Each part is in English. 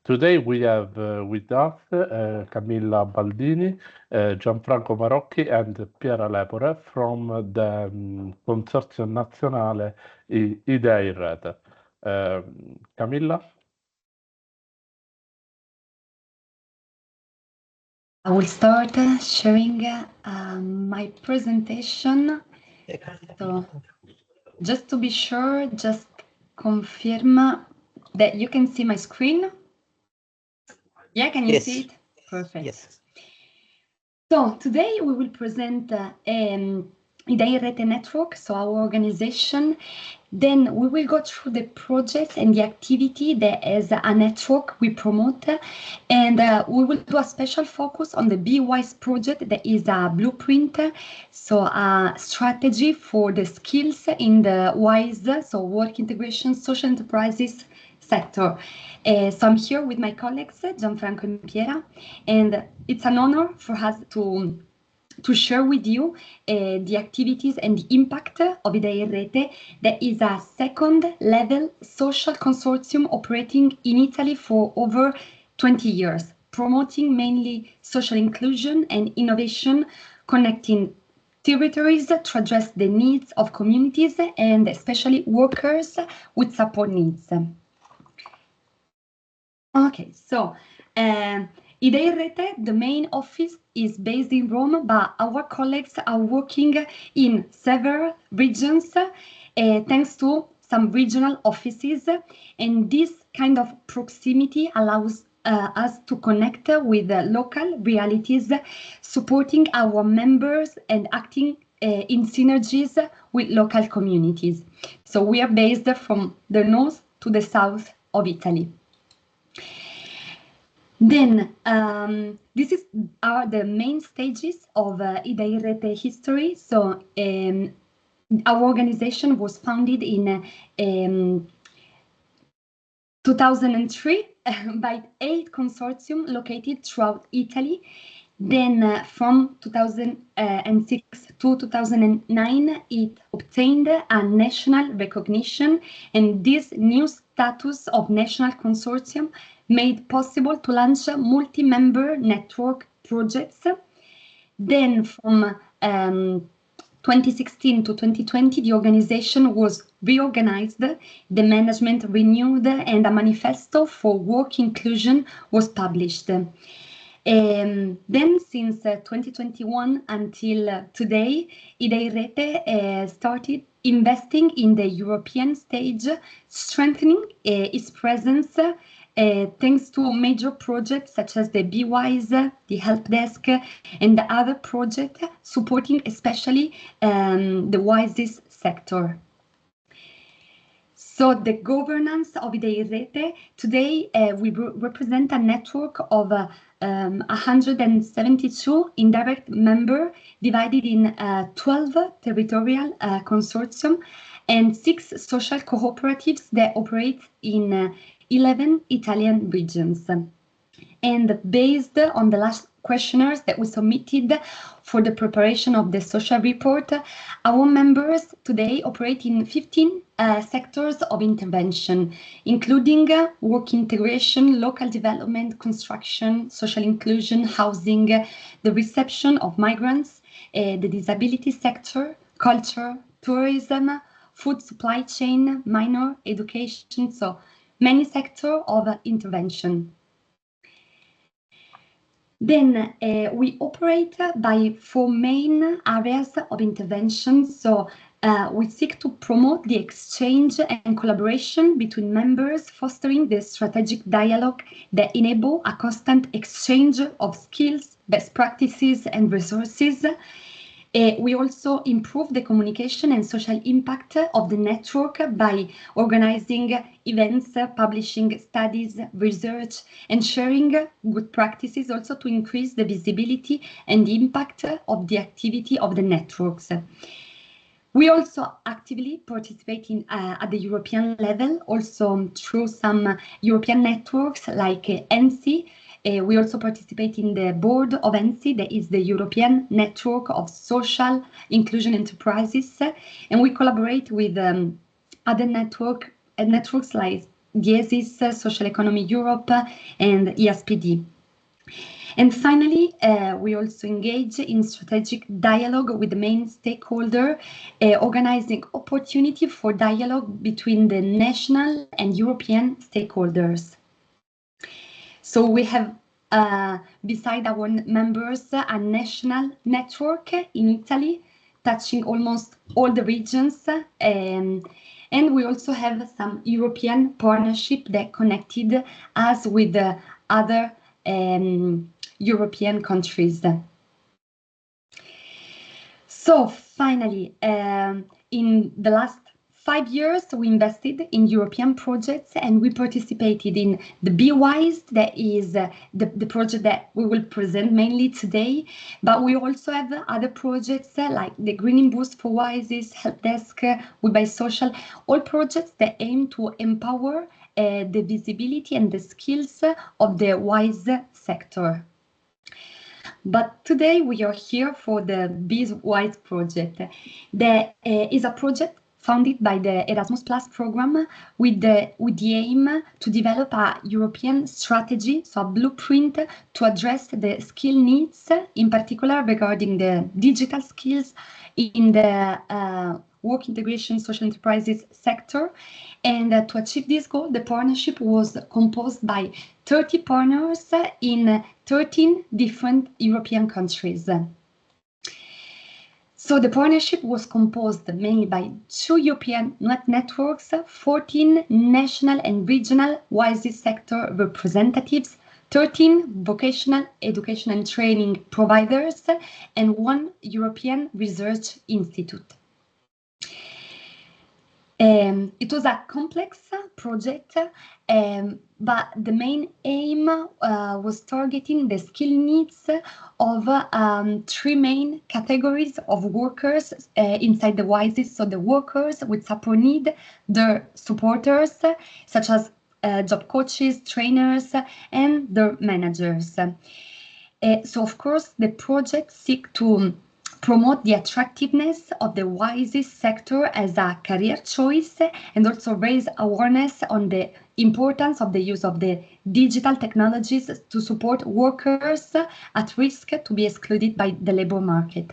Today we have with us Camilla Baldini, Gianfranco Marocchi, and Piera Lepore from the Consortium Nazionale Idee Rete. Camilla? I will start sharing my presentation. So, just to be sure, just confirm that you can see my screen. Yeah, can you see it? Perfect. Yes. So today we will present Idee Rete Network, so our organization. Then we will go through the project and the activity that as a network we promote, and we will do a special focus on the Be Wise project that is a blueprint, so a strategy for the skills in the WISE, so work integration, social enterprises sector. So I'm here with my colleagues, Gianfranco and Piera, and it's an honor for us to share with you the activities and the impact of Idee Rete, that is a second-level social consortium operating in Italy for over 20 years, promoting mainly social inclusion and innovation, connecting territories to address the needs of communities and especially workers with support needs. Okay, so Idee Rete, the main office is based in Rome, but our colleagues are working in several regions thanks to some regional offices, and this kind of proximity allows us to connect with local realities, supporting our members and acting in synergies with local communities. So we are based from the north to the south of Italy. Then this are the main stages of Idee Rete history. So our organization was founded in 2003 by 8 consortium located throughout Italy. Then from 2006 to 2009, it obtained a national recognition, and this new status of national consortium made possible to launch multi-member network projects. Then from 2016 to 2020, the organization was reorganized, the management renewed, and a manifesto for work inclusion was published. Then since 2021 until today, Idee Rete started investing in the European stage, strengthening its presence thanks to major projects such as the Be Wise, the Help Desk, and the other projects supporting especially the WISES sector. So the governance of Idee Rete, today we represent a network of 172 indirect members divided in 12 territorial consortium and 6 social cooperatives that operate in 11 Italian regions. And based on the last questionnaires that we submitted for the preparation of the social report, our members today operate in 15 sectors of intervention, including work integration, local development, construction, social inclusion, housing, the reception of migrants, the disability sector, culture, tourism, food supply chain, minor education, so many sectors of intervention. Then we operate by 4 main areas of intervention. So we seek to promote the exchange and collaboration between members, fostering the strategic dialogue that enable a constant exchange of skills, best practices, and resources. We also improve the communication and social impact of the network by organizing events, publishing studies, research, and sharing good practices, also to increase the visibility and the impact of the activity of the networks. We also actively participate in, at the European level, also through some European networks like NC. We also participate in the board of NC, that is the European Network of Social Inclusion Enterprises, and we collaborate with other networks like DIESIS, Social Economy Europe, and ESPD. And finally, we also engage in strategic dialogue with the main stakeholder, organizing opportunity for dialogue between the national and European stakeholders. So we have, beside our members, a national network in Italy, touching almost all the regions. And we also have some European partnership that connected us with other European countries. So finally, in the last 5 years, we invested in European projects and we participated in the Be Wise, that is the project that we will present mainly today. But we also have other projects like the Greenboost4WISEs, Help Desk, We Buy Social, all projects that aim to empower the visibility and the skills of the WISE sector. But today we are here for the Be Wise project. That is a project founded by the Erasmus Plus program with the aim to develop a European strategy, so a blueprint to address the skill needs, in particular regarding the digital skills in the work integration social enterprises sector. And to achieve this goal, the partnership was composed by 30 partners in 13 different European countries. So the partnership was composed mainly by 2 European networks, 14 national and regional WISE sector representatives, 13 vocational education and training providers, and 1 European research institute. It was a complex project, but the main aim was targeting the skill needs of 3 main categories of workers inside the WISEs. So the workers with support need, their supporters, such as job coaches, trainers, and their managers. So of course, the project seeks to promote the attractiveness of the WISE sector as a career choice and also raise awareness on the importance of the use of the digital technologies to support workers at risk to be excluded by the labor market.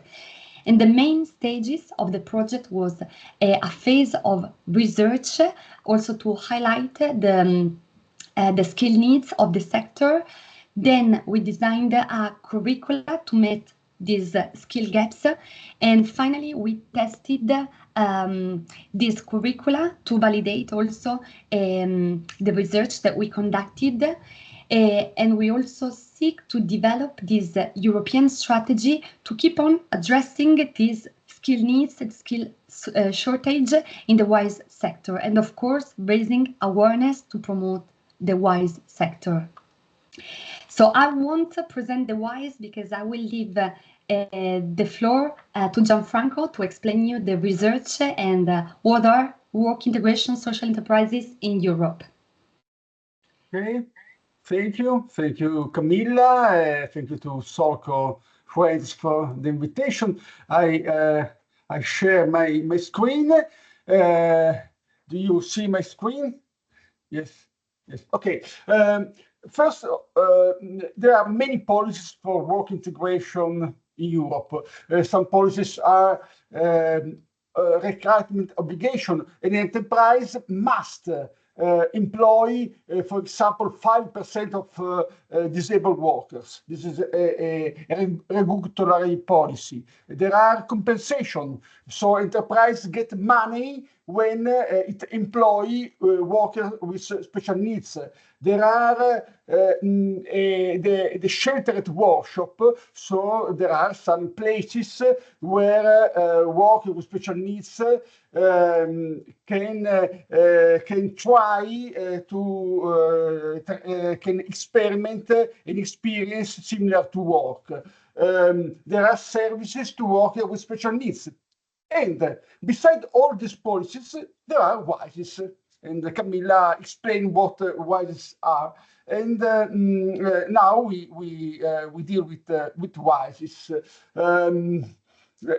And the main stages of the project was a phase of research, also to highlight the skill needs of the sector. Then we designed a curricula to meet these skill gaps, and finally we tested this curricula to validate also the research that we conducted, and we also seek to develop this European strategy to keep on addressing these skill needs and skill shortage in the WISE sector, and of course raising awareness to promote the WISE sector. So I won't present the WISE because I will leave the floor to Gianfranco to explain you the research and what are work integration social enterprises in Europe. Okay, thank you, Camilla. Thank you to Solco Friends for the invitation. I share my screen. Do you see my screen? Yes. Okay. First, there are many policies for work integration in Europe. Some policies are recruitment obligation. An enterprise must employ, for example, 5% of disabled workers. This is a regulatory policy. There are compensation, so enterprise get money when it employ workers with special needs. There are the sheltered workshop, so there are some places where workers with special needs can try can experiment an experience similar to work. There are services to workers with special needs. And beside all these policies, there are WISEs. And Camilla explained what WISEs are. And now we deal with WISEs.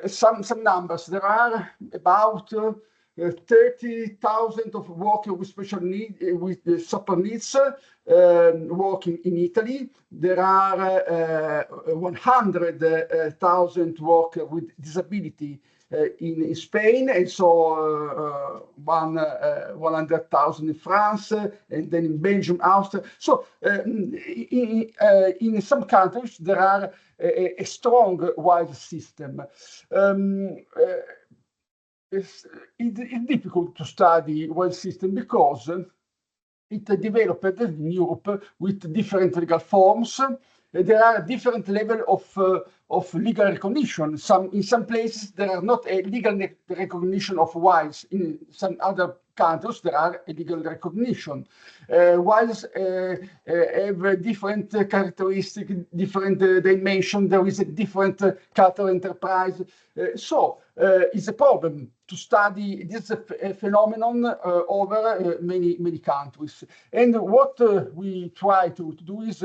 Some numbers. There are about 30,000 of workers with special needs, with support needs, working in Italy. There are 100,000 workers with disability in Spain, and so 100,000 in France, and then in Belgium, Austria. So in some countries there are a strong WISE system. It's difficult to study WISE system because it developed in Europe with different legal forms. There are different levels of legal recognition. In some places there are not a legal recognition of WISE. In some other countries there are a legal recognition. WISE have different characteristics, different dimensions. There is a different character enterprise. So it's a problem to study this phenomenon over many countries. And what we try to do is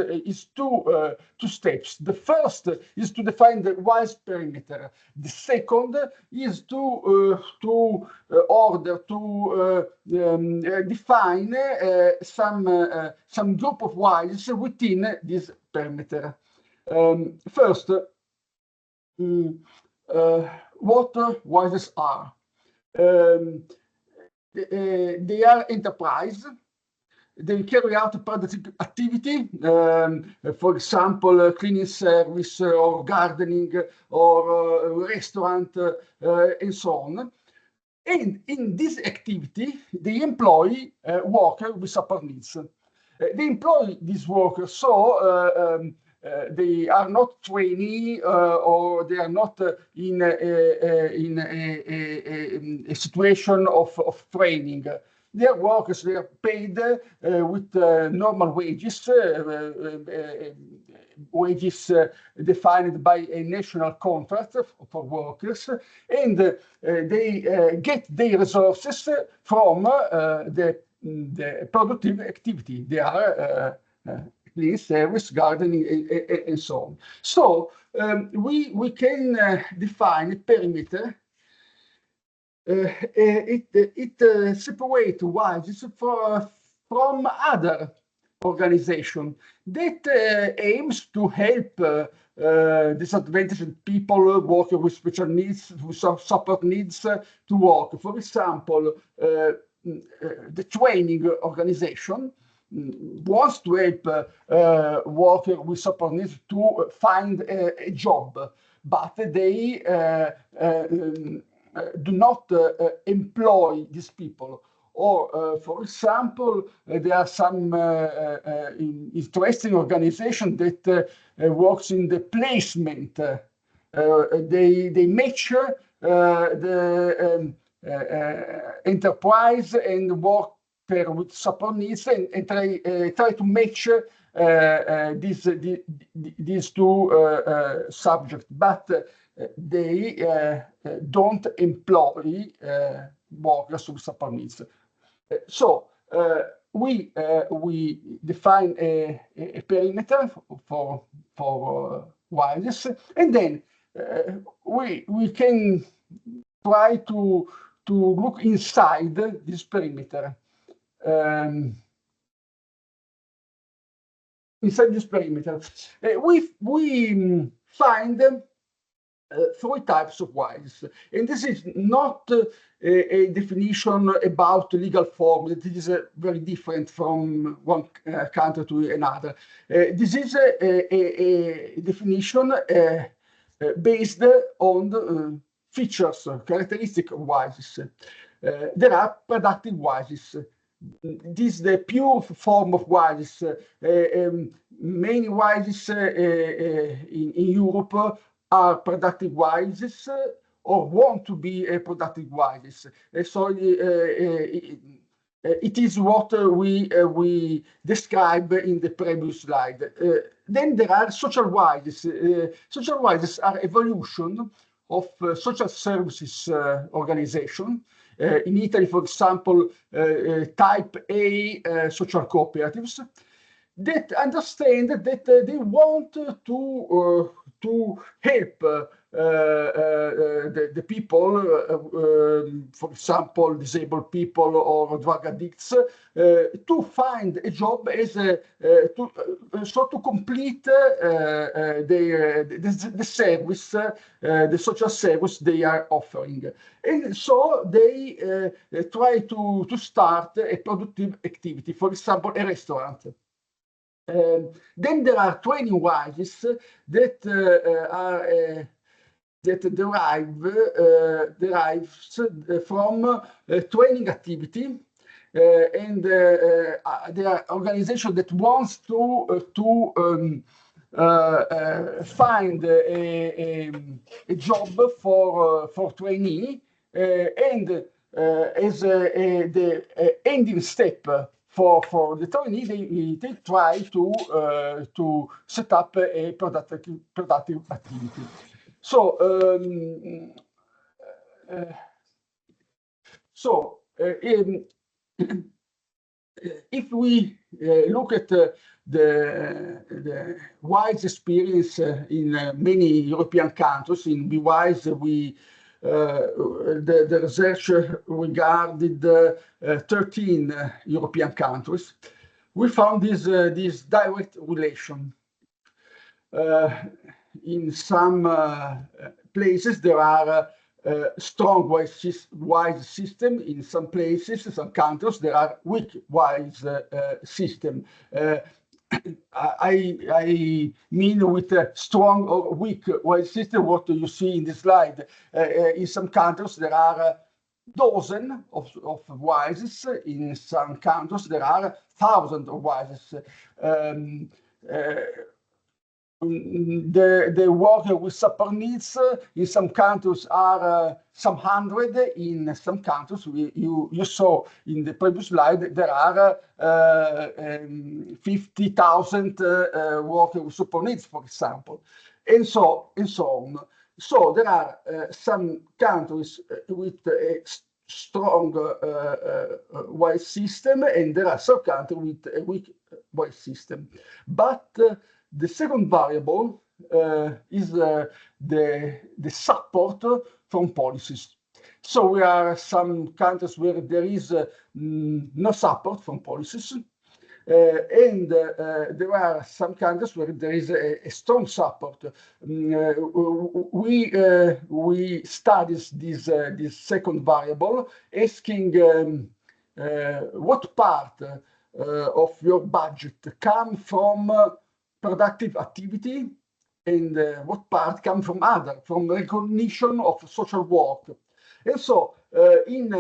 two steps. The first is to define the WISE perimeter. The second is to define some group of WISEs within this perimeter. First, what WISEs are. They are enterprise. They carry out productive activity, for example, cleaning service or gardening or restaurant and so on. And in this activity, they employ workers with support needs. They employ these workers, so they are not trainee or they are not in a situation of training. They are workers, they are paid with normal wages, wages defined by a national contract for workers, and they get their resources from the productive activity. They are cleaning service, gardening, and so on. So we can define a perimeter. It separates WISEs from other organizations that aims to help disadvantaged people working with special needs, with support needs to work. For example, the training organization wants to help workers with support needs to find a job, but they do not employ these people. Or, for example, there are some interesting organizations that works in the placement. They match the enterprise and worker with support needs and try to match these two subjects, but they don't employ workers with support needs. So we define a perimeter for WISEs, and then we can try to look inside this perimeter. Inside this perimeter, we find three types of WISEs, and this is not a definition about legal form. That is very different from one country to another. This is a definition based on the features, characteristics of WISEs. There are productive WISEs. This is the pure form of WISEs. Many WISEs in Europe are productive WISEs or want to be a productive WISEs. So it is what we described in the previous slide. Then there are social WISEs. Social WISEs are evolution of social services organization. In Italy, for example, type A social cooperatives that understand that they want to help the people, for example, disabled people or drug addicts, to find a job as to complete the service, the social service they are offering. And so they try to start a productive activity, for example, a restaurant. Then there are training WISEs that derives from training activity, and there are organizations that wants to find a job for trainee, and as the ending step for the trainee, they try to set up a productive activity. So if we look at the WISE experience in many European countries, in WISE the research regarded 13 European countries. We found this direct relation. In some places there are strong WISE system. In some places, some countries, there are weak WISE system. I mean with a strong or weak WISE system, what you see in the slide. In some countries, there are dozens of WISEs. In some countries, there are thousands of WISEs. The work with support needs in some countries are some hundred. In some countries, you saw in the previous slide, there are 50,000 workers with support needs, for example, and so on. So there are some countries with a strong WISE system, and there are some countries with a weak WISE system. But the second variable is the support from policies. So there are some countries where there is no support from policies, and there are some countries where there is a strong support. We studied this second variable, asking what part of your budget come from productive activity, and what part come from recognition of social work. And so in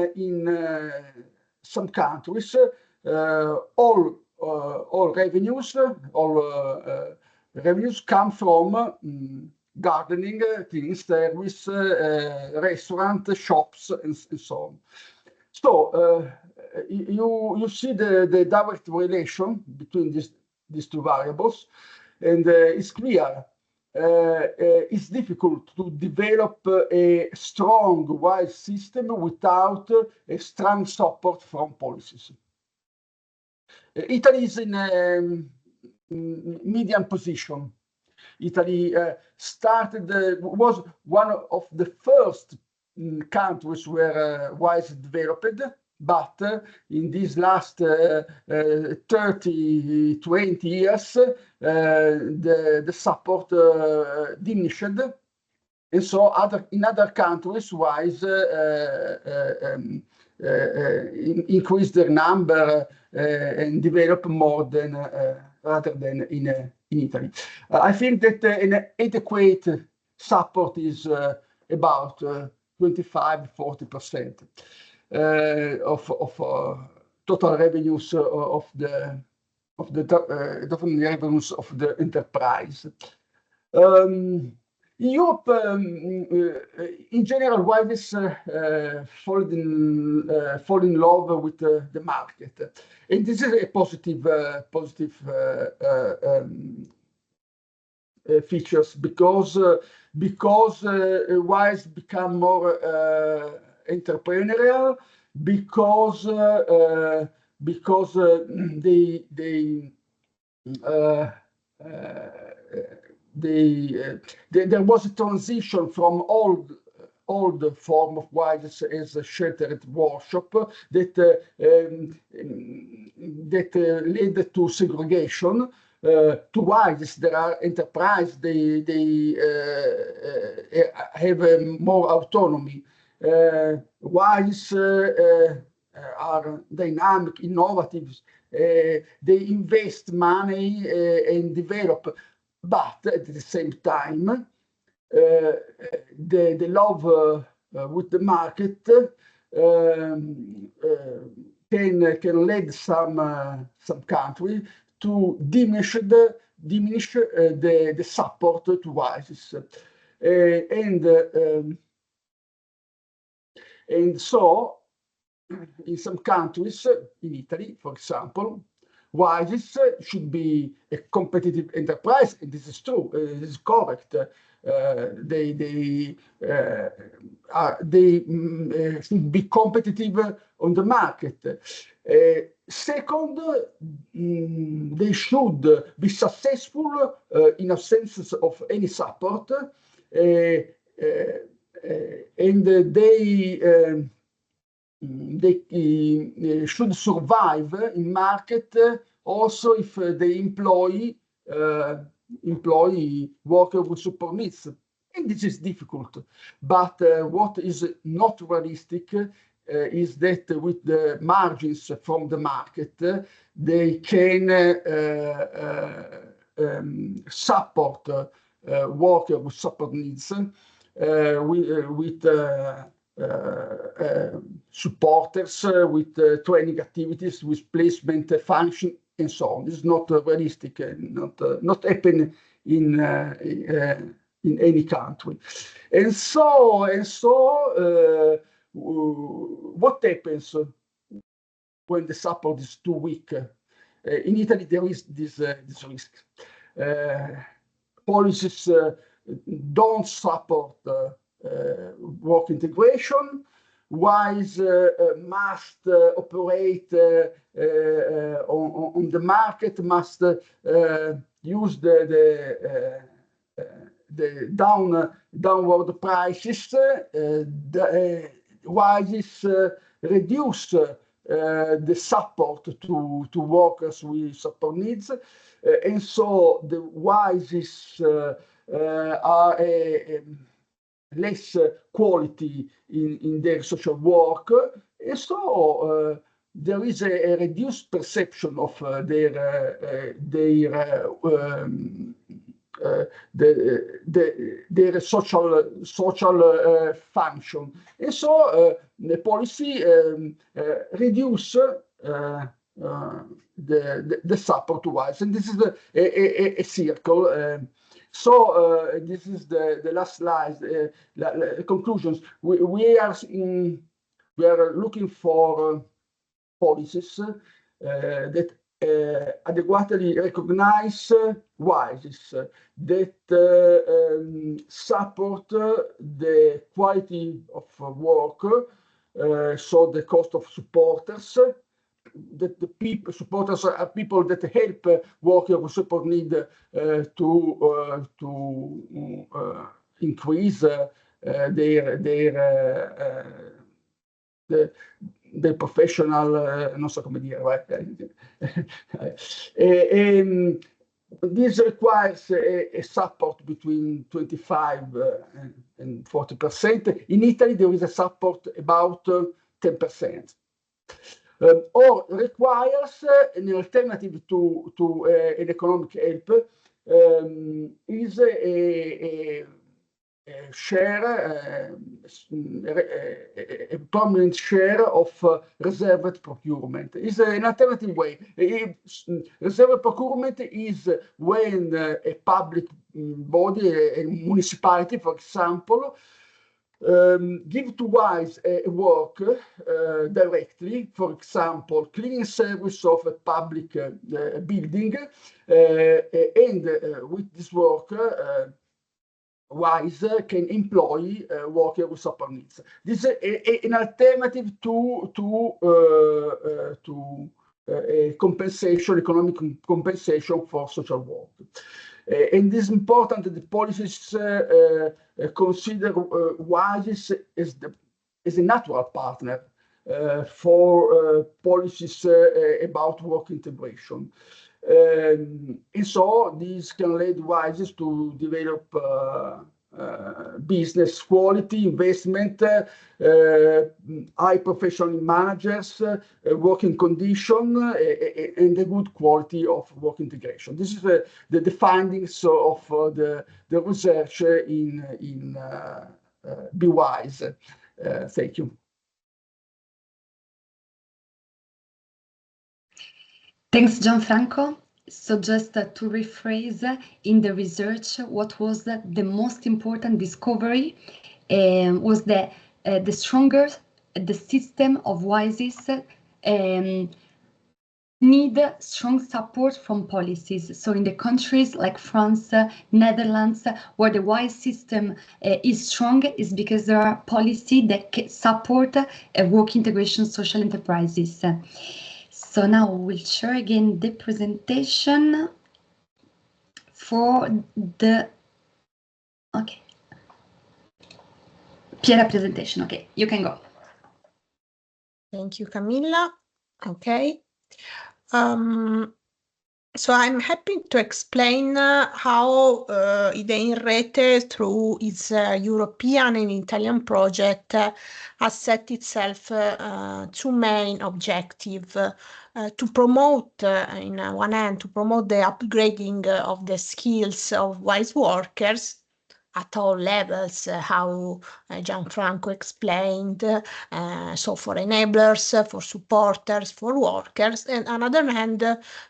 some countries, all revenues come from gardening, cleaning service, restaurant, shops, and so on. So you see the direct relation between these two variables, and it's clear. It's difficult to develop a strong WISE system without a strong support from policies. Italy is in a medium position. Italy was one of the first countries where WISE developed, but in these last 30, 20 years, the support diminished. And so in other countries, WISE increased their number and developed more than rather than in Italy. I think that an adequate support is about 25–40% of total revenues of the enterprise. In Europe, in general, WISEs fall in love with the market, and this is a positive features because WISE become more entrepreneurial, because there was a transition from old form of WISEs as a sheltered workshop that led to segregation. To WISEs, there are enterprise. They have more autonomy. WISEs are dynamic, innovative. They invest money and develop, but at the same time, the love with the market can lead some country to diminish the support to WISEs, and so in some countries, in Italy, for example, WISEs should be a competitive enterprise, and this is true. This is correct. They should be competitive on the market. Second, they should be successful in absence of any support, and they should survive in market also if they employ workers with support needs. And this is difficult. But what is not realistic is that with the margins from the market, they can support workers with support needs with supporters, with training activities, with placement function, and so on. This is not realistic and not happen in any country. And so what happens when the support is too weak? In Italy, there is this risk. Policies don't support work integration. WISE must operate on the market, must use the downward prices. WISE reduce the support to workers with support needs, and so the WISEs are less quality in their social work, and so there is a reduced perception of their social function, and so the policy reduce the support to WISE, and this is a circle. So this is the last slide. Conclusions. We are looking for policies that adequately recognize WISEs, that support the quality of work, so the cost of supporters. That the supporters are people that help workers with support need to increase their professional, non so come dire, this requires a support between 25 and 40%. In Italy, there is a support about 10%. Or requires an alternative to an economic help is a share, a prominent share of reserved procurement. Is an alternative way. Reserved procurement is when a public body, a municipality, for example, give to WISE a work directly, for example, cleaning service of a public building, and with this work, WISE can employ workers with support needs. This is an alternative to a compensation, economic compensation for social work. And it is important that the policies consider WISEs as a natural partner for policies about work integration. And so these can lead WISEs to develop business quality, investment, high professional managers, working condition, and the good quality of work integration. This is the findings of the research in Be Wise. Thank you. Thanks, Gianfranco. So just to rephrase, in the research, what was the most important discovery was that the stronger the system of WISEs need strong support from policies. So in the countries like France, Netherlands, where the WISE system is strong, is because there are policies that support work integration social enterprises. So now we'll share again the presentation for the, okay. Piera presentation, okay, you can go. Thank you, Camilla. Okay. So I'm happy to explain how Idee in Rete, through its European and Italian project, has set itself two main objectives. To promote, in one hand, to promote the upgrading of the skills of WISE workers at all levels, how Gianfranco explained, so for enablers, for supporters, for workers, and on the other hand,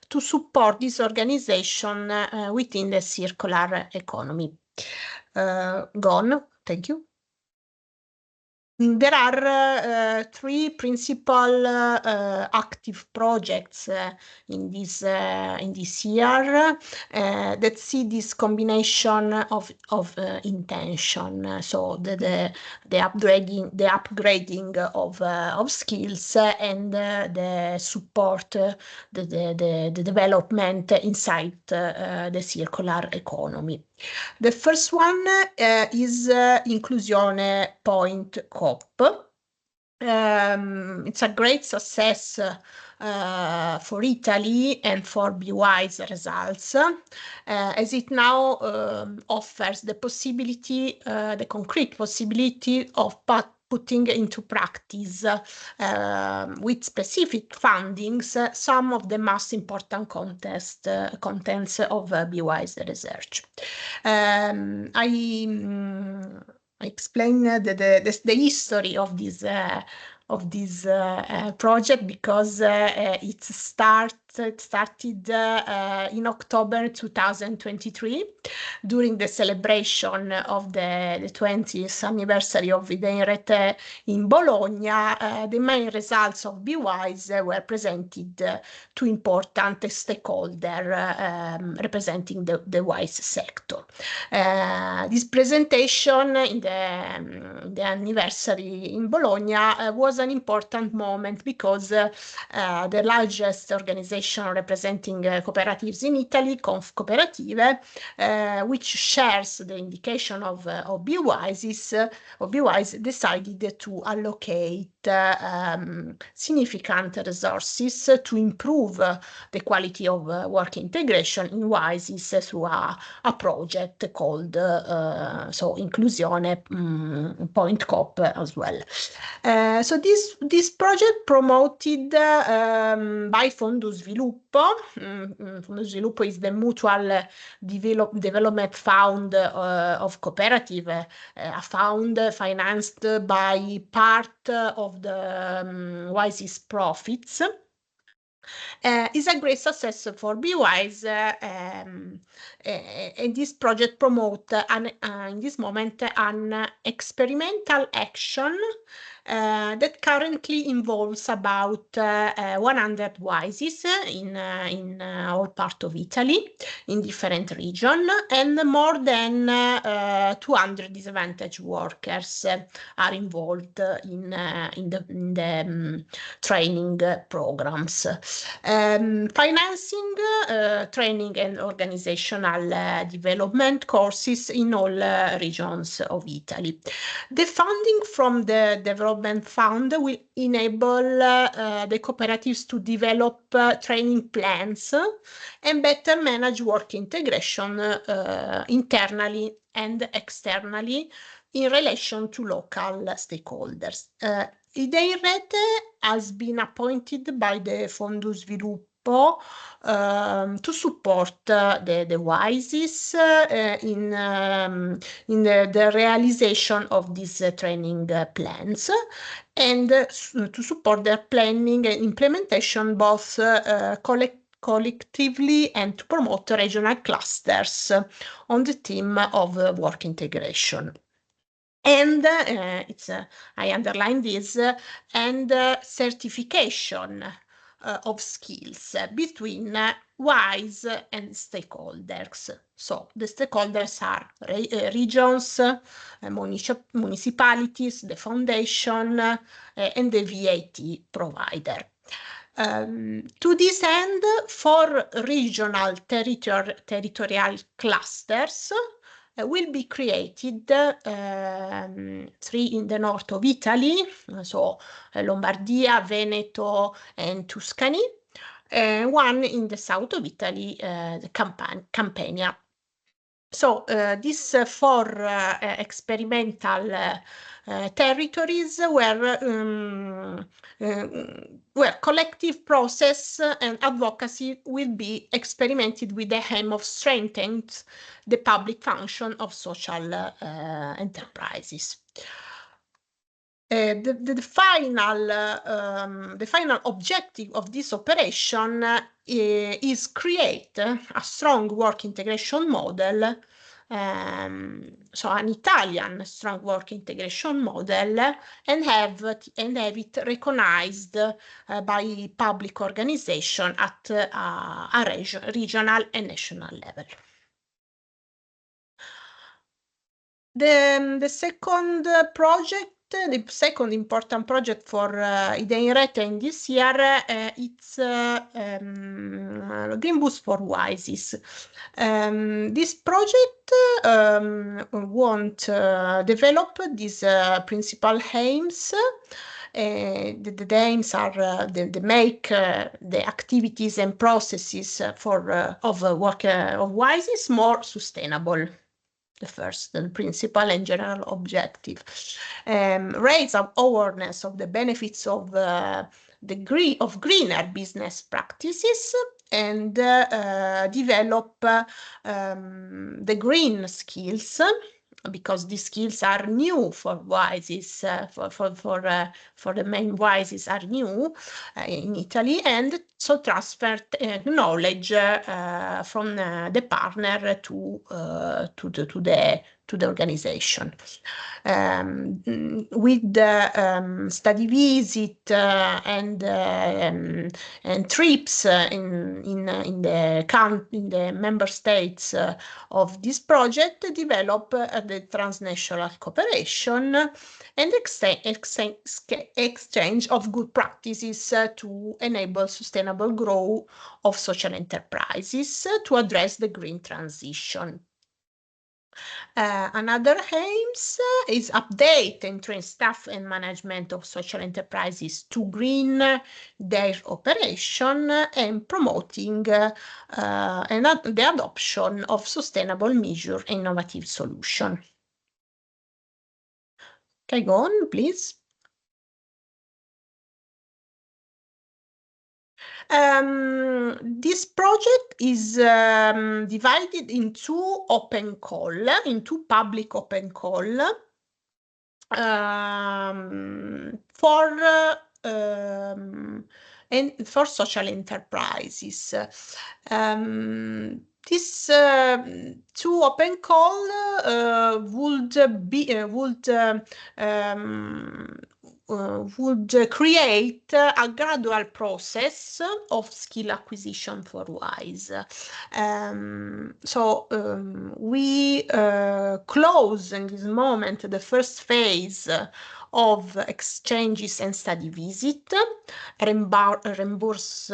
to support this organization within the circular economy. Gone, thank you. There are three principal active projects in this year that see this combination of intention. So the upgrading of skills and the support, the development inside the circular economy. The first one is Inclusione.coop. It's a great success for Italy and for Be Wise results, as it now offers the possibility, the concrete possibility of putting into practice with specific fundings some of the most important contents of Be Wise research. I explain the history of this project because it started in October 2023 during the celebration of the 20th anniversary of Idee in Rete in Bologna. The main results of Be Wise were presented to important stakeholders representing the WISE sector. This presentation in the anniversary in Bologna was an important moment because the largest organization representing cooperatives in Italy, Conf Cooperative, which shares the indication of Be Wise, decided to allocate significant resources to improve the quality of work integration in WISEs through a project called Inclusione.coop as well. So this project promoted by Fondo Sviluppo. Fondo Sviluppo is the mutual development fund of cooperative, a fund financed by part of the WISE's profits. Is a great success for Be Wise, and this project promotes in this moment an experimental action that currently involves about 100 WISEs in all part of Italy, in different regions, and more than 200 disadvantaged workers are involved in the training programs. Financing training and organizational development courses in all regions of Italy. The funding from the Development Fund will enable the cooperatives to develop training plans and better manage work integration internally and externally in relation to local stakeholders. Idee Rete has been appointed by the Fondo Sviluppo to support the WISEs in the realization of these training plans and to support their planning and implementation both collectively and to promote regional clusters on the theme of work integration. And I underline this, and certification of skills between WISE and stakeholders. So the stakeholders are regions, municipalities, the foundation, and the VAT provider. To this end, 4 regional territorial clusters will be created, 3 in the north of Italy, so Lombardia, Veneto, and Tuscany, 1 in the south of Italy, the Campania. So these 4 experimental territories where collective process and advocacy will be experimented with the aim of strengthening the public function of social enterprises. The final objective of this operation is create a strong work integration model, so an Italian strong work integration model, and have it recognized by public organization at a regional and national level. The second project, the second important project for Idee Rete in this year, it's Greenboost4WISEs. This project won't develop these principal aims. The aims are to make the activities and processes of work of WISEs more sustainable. The first principal and general objective. Raise awareness of the benefits of greener business practices and develop the green skills, because these skills are new for WISEs, for the main WISEs are new in Italy, and so transfer knowledge from the partner to the organization. With the study visit and trips in the member states of this project, develop the transnational cooperation and exchange of good practices to enable sustainable growth of social enterprises to address the green transition. Another aims is update and train staff and management of social enterprises to green their operation and promoting the adoption of sustainable measure and innovative solution. Okay, go on, please. This project is divided into public open call for social enterprises. These 2 open call would create a gradual process of skill acquisition for WISE. We close in this moment the first phase of exchanges and study visit, reimbursed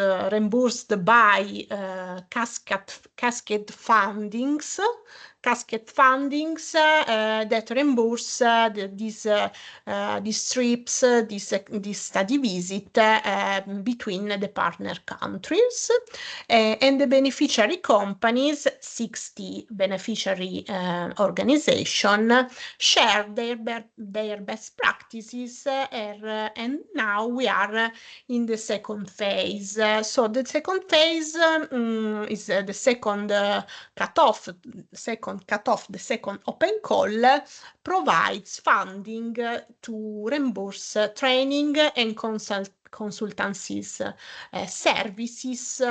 by cascade fundings that reimburse these trips, this study visit between the partner countries, and the beneficiary companies, 60 beneficiary organizations, share their best practices, and now we are in the second phase. So the second phase is the second cutoff, the second open call provides funding to reimburse training and consultancies services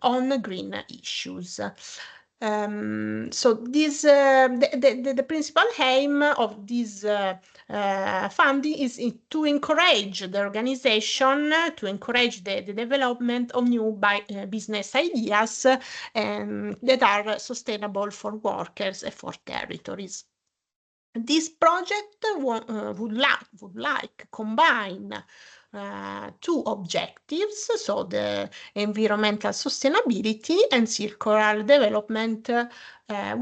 on green issues. So this the principal aim of this funding is to encourage the organization, to encourage the development of new business ideas that are sustainable for workers and for territories. This project would like combine two objectives, so the environmental sustainability and circular development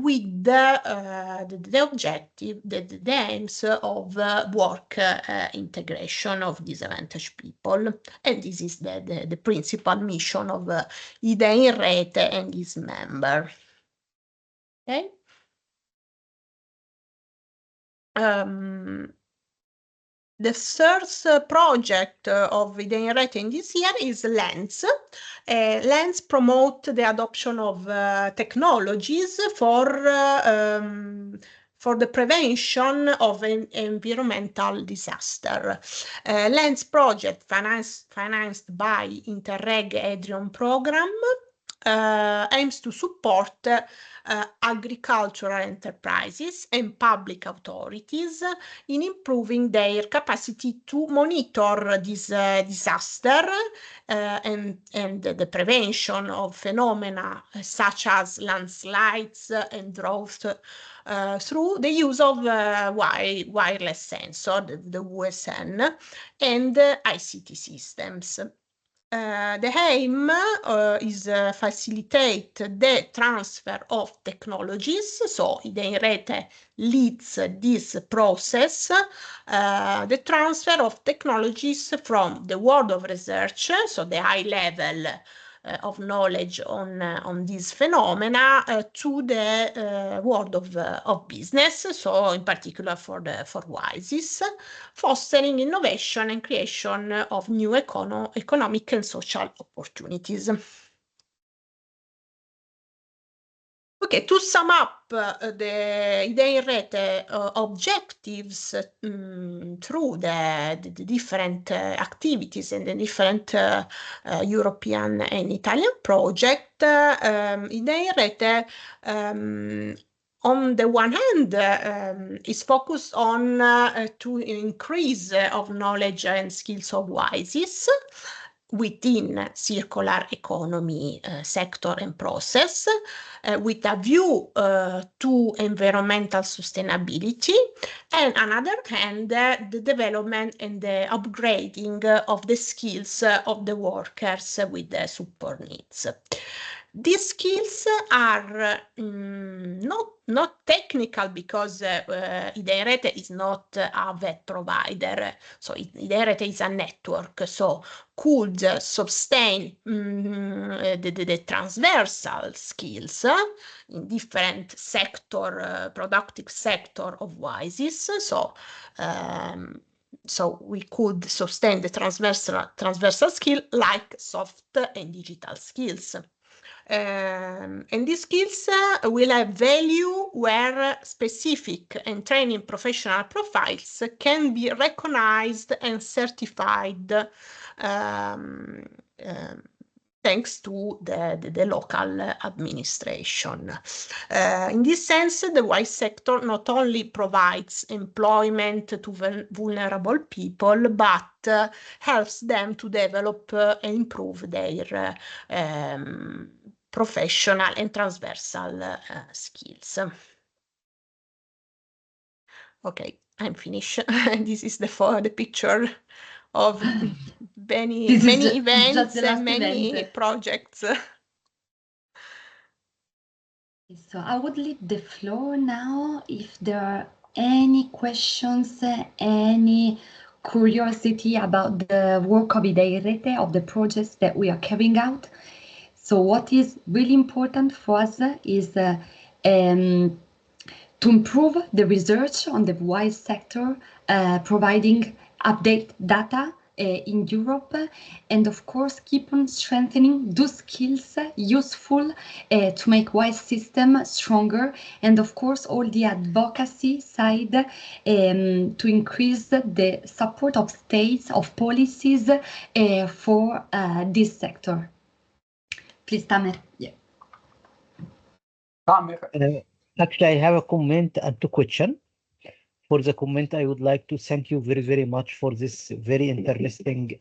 with the objective, the aims of work integration of disadvantaged people. And this is the principal mission of Idee in Rete and its member. Okay. The third project of Idee in Rete in this year is Lands. Lands promote the adoption of technologies for the prevention of an environmental disaster. Lands project financed by Interreg Edrion program aims to support agricultural enterprises and public authorities in improving their capacity to monitor this disaster and the prevention of phenomena such as landslides and drought through the use of wireless sensor, the USN, and ICT systems. The aim is facilitate the transfer of technologies, so Idee in Rete leads this process, the transfer of technologies from the world of research, so the high level of knowledge on these phenomena, to the world of business, so in particular for WISEs, fostering innovation and creation of new economic and social opportunities. Okay, to sum up the Idee in Rete objectives through the different activities and the different European and Italian project, Idee in Rete on the one hand is focused on to increase of knowledge and skills of WISEs within circular economy sector and process, with a view to environmental sustainability, and on the other hand, the development and the upgrading of the skills of the workers with the support needs. These skills are not technical, because Idee in Rete is not a web provider, so Idee in Rete is a network, so could sustain the transversal skills in different sector, productive sector of WISEs. So we could sustain the transversal skill like soft and digital skills. And these skills will have value where specific and training professional profiles can be recognized and certified thanks to the local administration. In this sense, the WISE sector not only provides employment to vulnerable people, but helps them to develop and improve their professional and transversal skills. Okay, I'm finished. This is the picture of many events and many projects. So I would leave the floor now if there are any questions, any curiosity about the work of Idee Rete, of the projects that we are carrying out. So what is really important for us is to improve the research on the WISE sector, providing update data in Europe, and of course keep on strengthening those skills useful to make WISE system stronger, and of course all the advocacy side to increase the support of states, of policies for this sector. Please, Tamer. Yeah. Tamer. Actually, I have a comment and two questions. For the comment, I would like to thank you very, very much for this very interesting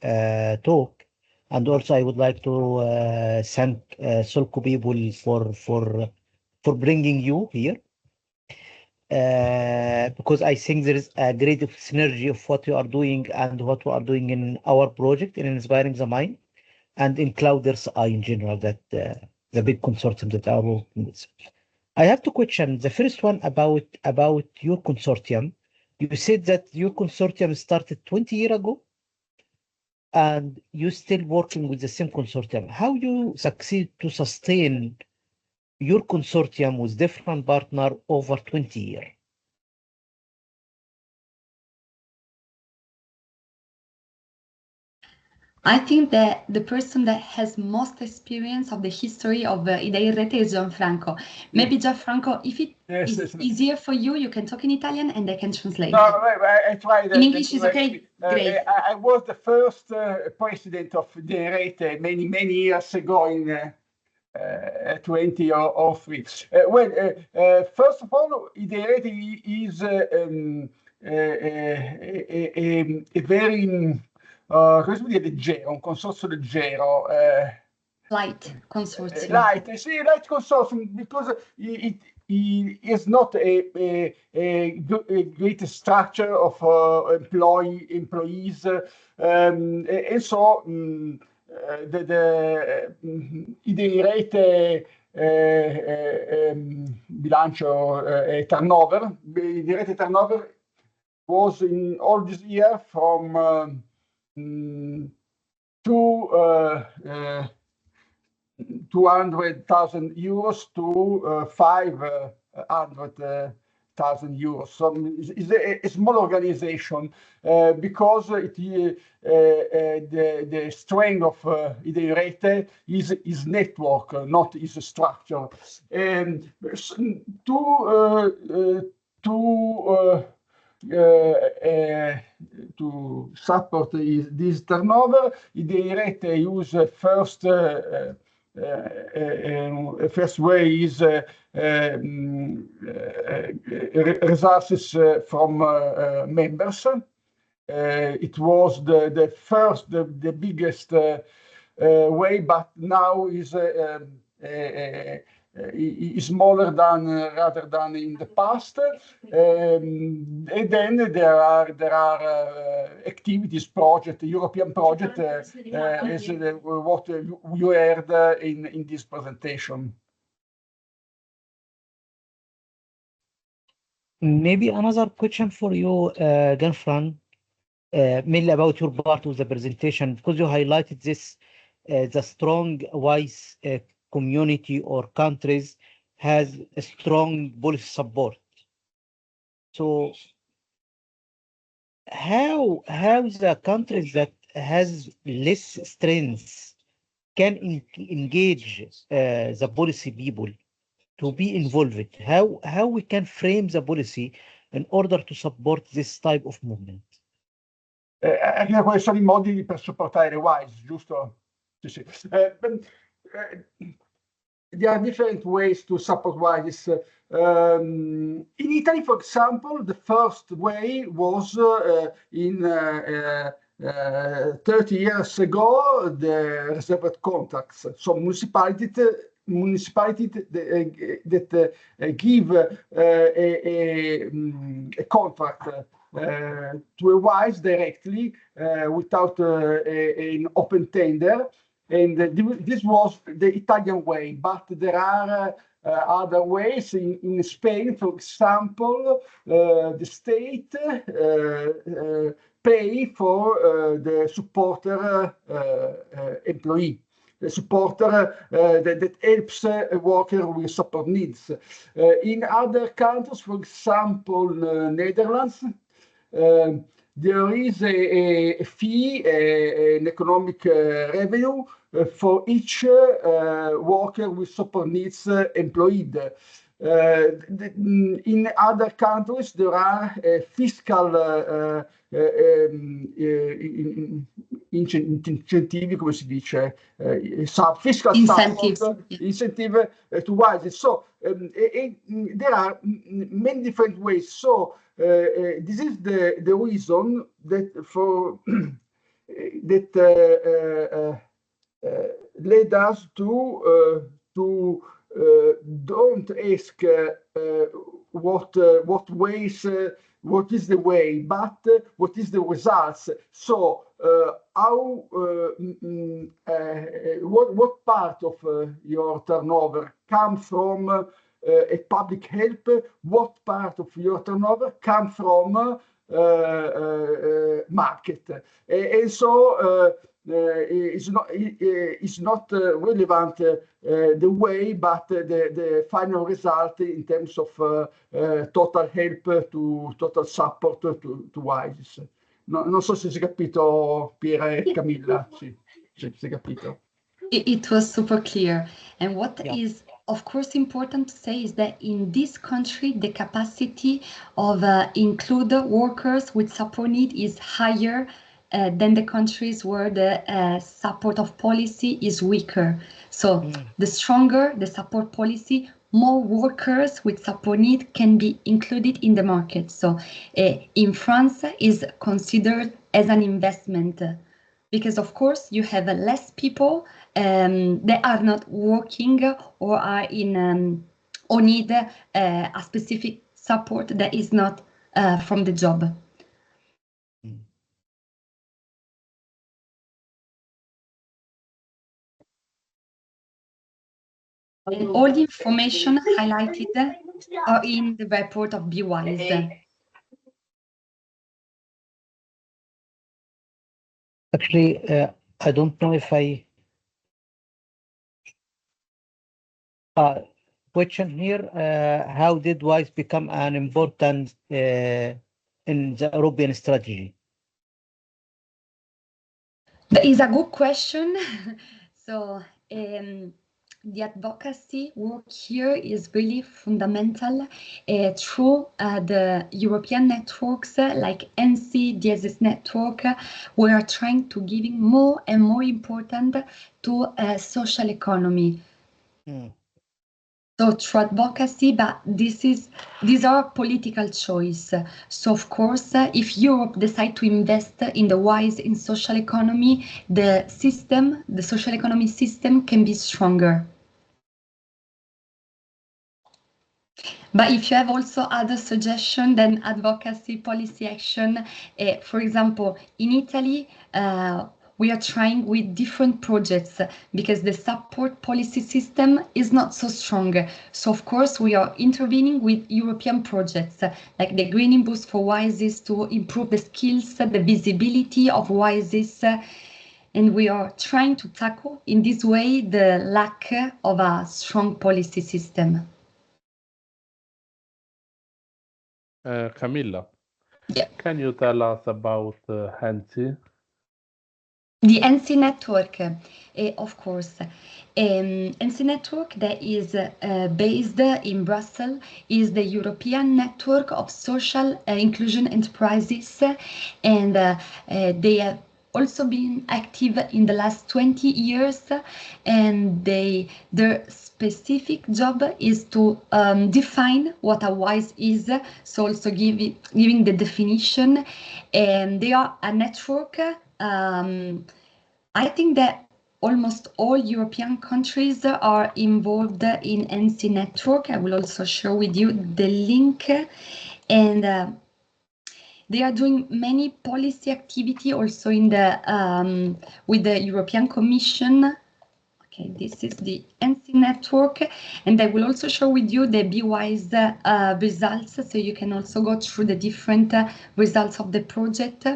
talk. And also, I would like to thank Solco people for bringing you here. Because I think there is a great synergy of what you are doing and what we are doing in our project in Inspiring the Mind and in Clouders Eye in general, that the big consortium that are working with. I have two questions. The first one about your consortium. You said that your consortium started 20 years ago and you're still working with the same consortium. How you succeed to sustain your consortium with different partner over 20 years? I think that the person that has most experience of the history of Idee Rete is Gianfranco. Maybe Gianfranco, if it is easier for you, you can talk in Italian and I can translate. No, I tried. In English is okay? Great. I was the first president of Idee Rete many years ago in 2003. First of all, Idee Rete is a very cosa vuol dire leggero, un consorzio leggero. Light consortium. Light consortium, because it is not a great structure of employees, and so the Idee Rete bilancio turnover. Idee Rete turnover was in all this year from 200,000 euros to 500,000 euros. So it's a small organization because the strength of Idee Rete is network, not is a structure. To support this turnover, Idee Rete use first way is resources from members. It was the biggest way, but now is smaller rather than in the past, and then there are activities, European project, is what you heard in this presentation. Maybe another question for you, Gianfran, mainly about your part of the presentation, because you highlighted this, the strong WISE community or countries has a strong policy support. So how the countries that has less strength can engage the policy people to be involved? How we can frame the policy in order to support this type of movement? Quali sono I modi per supportare WISE, giusto? There are different ways to support WISEs. In Italy, for example, the first way was in 30 years ago, the reserved contracts. So municipalities that give a contract to a WISE directly without an open tender. And this was the Italian way, but there are other ways. In Spain, for example, the state pay for the supporter employee, the supporter that helps a worker with support needs. In other countries, for example, Netherlands, there is a fee, an economic revenue for each worker with support needs employed. In other countries, there are fiscal incentivi, come si dice, fiscal incentive to WISEs. So there are many different ways. So this is the reason that led us to don't ask what ways, what is the way, but what is the results. So how what part of your turnover comes from a public help? What part of your turnover comes from market? And so it's not relevant the way, but the final result in terms of total help to total support to WISEs. Non so se si è capito, Piera e Camilla. Sì, si è capito. It was super clear. And what is, of course, important to say is that in this country, the capacity of include workers with support need is higher than the countries where the support of policy is weaker. So the stronger the support policy, more workers with support need can be included in the market. So in France is considered as an investment because, of course, you have less people that are not working or are in or need a specific support that is not from the job. And all the information highlighted are in the report of BeWise. Actually, I don't know if I question here, how did WISE become an important in the European strategy? That is a good question. So the advocacy work here is really fundamental through the European networks like NC-DSS network. We are trying to giving more and more important to social economy. So through advocacy, but these are political choice. So of course, if Europe decide to invest in the WISE in social economy, the social economy system can be stronger. But if you have also other suggestions than advocacy, policy action, for example, in Italy, we are trying with different projects because the support policy system is not so strong. So of course, we are intervening with European projects like the Greenboost4WISEs to improve the skills, the visibility of WISEs. And we are trying to tackle in this way the lack of a strong policy system. Camilla, Yeah. Can you tell us about HANSI? The NC network, of course. NC network that is based in Brussels is the European Network of Social Inclusion Enterprises, and they have also been active in the last 20 years, and their specific job is to define what a WISE is, so also giving the definition. And they are a network. I think that almost all European countries are involved in NC network. I will also share with you the link. And they are doing many policy activity also in the with the European Commission. Okay, this is the NC network, and I will also share with you the BWISE results, so you can also go through the different results of the project.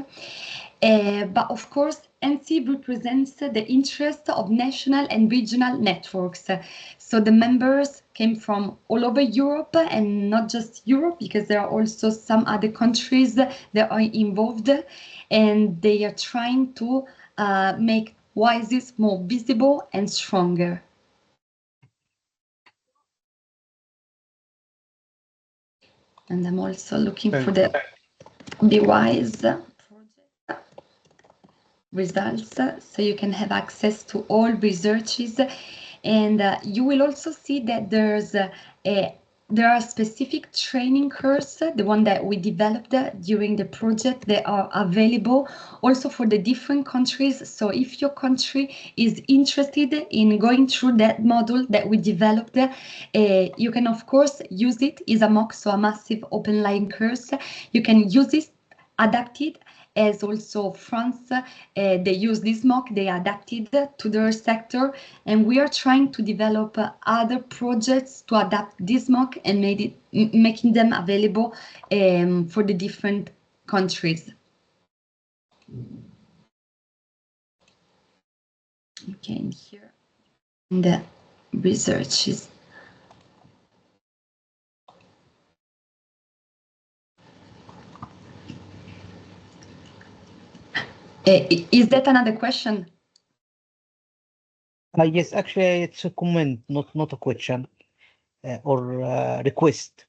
But of course, NC represents the interest of national and regional networks. So the members came from all over Europe, and not just Europe, because there are also some other countries that are involved, and they are trying to make WISEs more visible and stronger. And I'm also looking for the BWISE results, so you can have access to all researches. And you will also see that there are specific training courses, the one that we developed during the project, that are available also for the different countries. So if your country is interested in going through that module that we developed, you can of course use it. It's a MOOC, so a massive online course. You can use it, adapt it, as also France, they use this MOOC, they adapted to their sector, and we are trying to develop other projects to adapt this MOOC and making them available for the different countries. Okay, and here the researches. Is that another question? Yes, actually, it's a comment, not a question or request.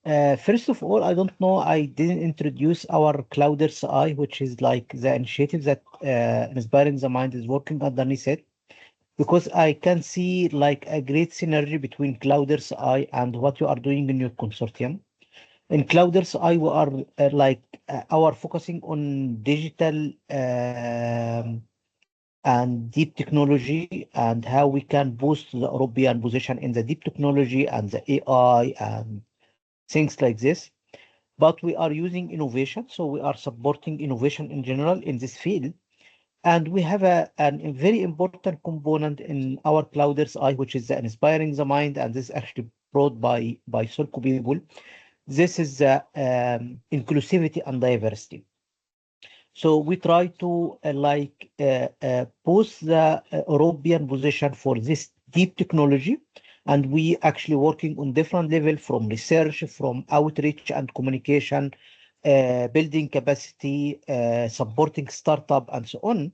First of all, I don't know, I didn't introduce our Clouders Eye, which is like the initiative that Inspiring the Mind is working underneath it, because I can see like a great synergy between Clouders Eye and what you are doing in your consortium. In Clouders Eye, we are our focusing on digital and deep technology, and how we can boost the European position in the deep technology and the AI and things like this. But we are using innovation, so we are supporting innovation in general in this field. And we have a very important component in our Clouders Eye, which is the Inspiring the Mind, and this is actually brought by Solco people. This is inclusivity and diversity. So we try to boost the European position for this deep technology, and we actually working on different level, from research, from outreach and communication, building capacity, supporting startup, and so on.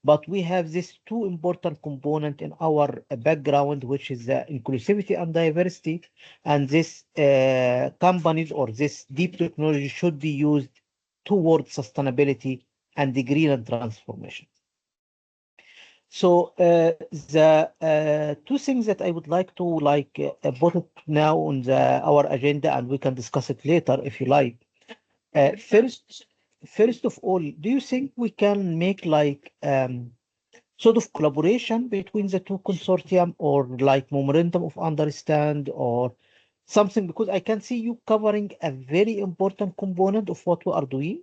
But we have these two important components in our background, which is the inclusivity and diversity, and this companies or this deep technology should be used towards sustainability and the green and transformation. So the two things that I would like to put it now on our agenda, and we can discuss it later if you like. First of all, do you think we can make sort of collaboration between the two consortium, or like memorandum of understand or something? Because I can see you covering a very important component of what we are doing,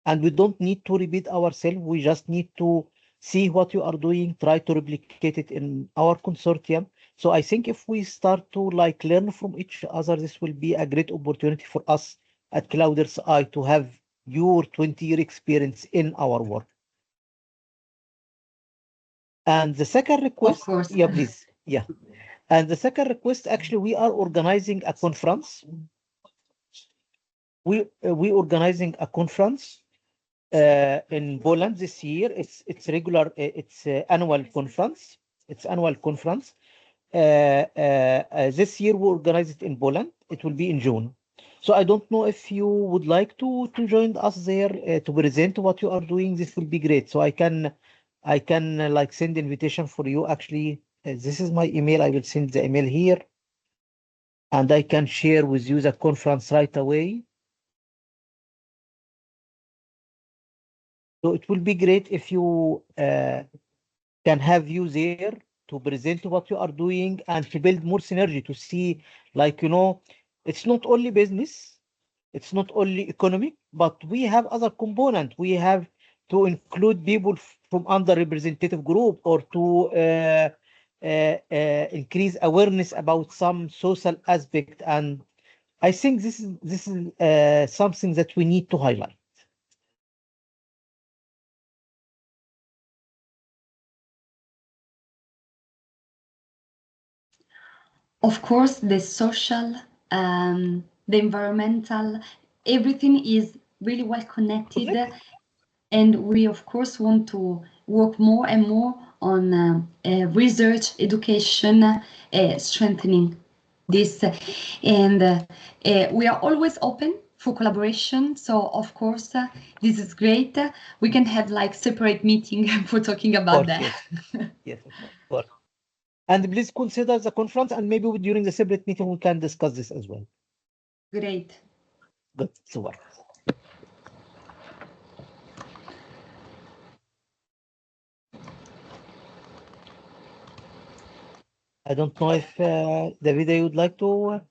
and we don't need to repeat ourselves. We just need to see what you are doing, try to replicate it in our consortium. So I think if we start to learn from each other, this will be a great opportunity for us at Clouders Eye to have your 20-year experience in our work. And the second request, Of course. yeah, please, yeah. And the second request, actually, we are organizing a conference. We organizing a conference in Poland this year. It's regular. It's annual conference. It's annual conference. This year we organize it in Poland. It will be in June. So I don't know if you would like to join us there to present what you are doing. This will be great. So I can like send invitation for you. Actually, this is my email. I will send the email here, and I can share with you the conference right away. So it will be great if you can have you there to present what you are doing and to build more synergy to see, like, it's not only business, it's not only economic, but we have other component. We have to include people from underrepresented group, or to increase awareness about some social aspect. And I think this is something that we need to highlight. Of course, the social, the environmental, everything is really well connected. And we, of course, want to work more and more on research, education, strengthening this. And we are always open for collaboration. So, of course, this is great. We can have like separate meeting for talking about that. Yes, yes, of course. And please consider the conference, and maybe during the separate meeting, we can discuss this as well. Great. Good, super. I don't know if David, you would like to,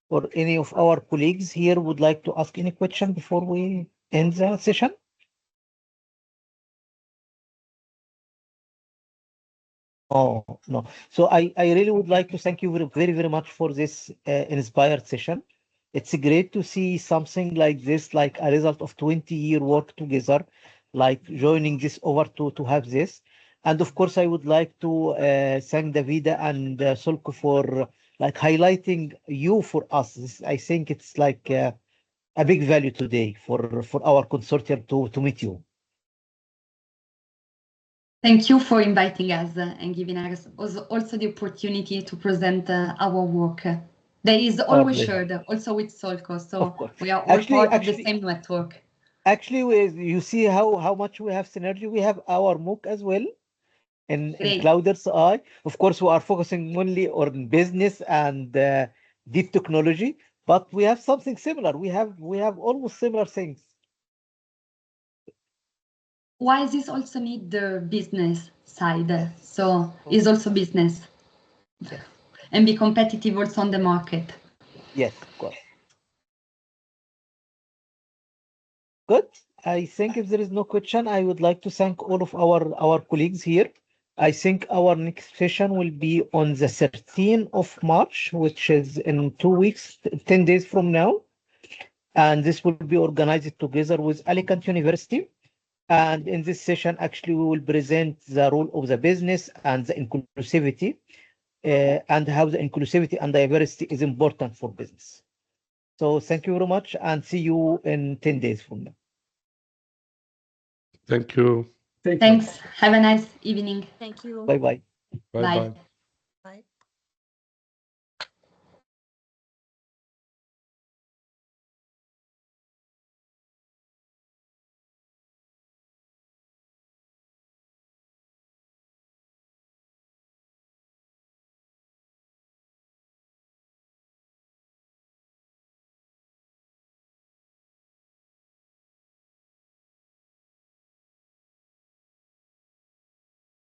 or any of our colleagues here would like to ask any question before we end the session. Oh, no. So I really would like to thank you very, very much for this inspired session. It's great to see something like this, like a result of 20-year work together, like joining this over to have this. And of course, I would like to thank Davida and Solko for like highlighting you for us. I think it's like a big value today for our consortium to meet you. Thank you for inviting us and giving us also the opportunity to present our work. That is always shared, also with Solco, so we are all part of the same network. Actually, you see how much we have synergy. We have our MOOC as well in Clouders Eye. Of course, we are focusing only on business and deep technology, but we have something similar. We have almost similar things. WISEs also need the business side, so is also business. Yes. And be competitive also on the market. Yes, of course. Good. I think if there is no question, I would like to thank all of our colleagues here. I think our next session will be on the 13th of March, which is in 2 weeks, 10 days from now. And this will be organized together with Alicante University. And in this session, actually, we will present the role of the business and the inclusivity, and how the inclusivity and diversity is important for business. So thank you very much, and see you in 10 days from now. Thank you. Thanks. Have a nice evening. Thank you. Bye-bye. Bye-bye.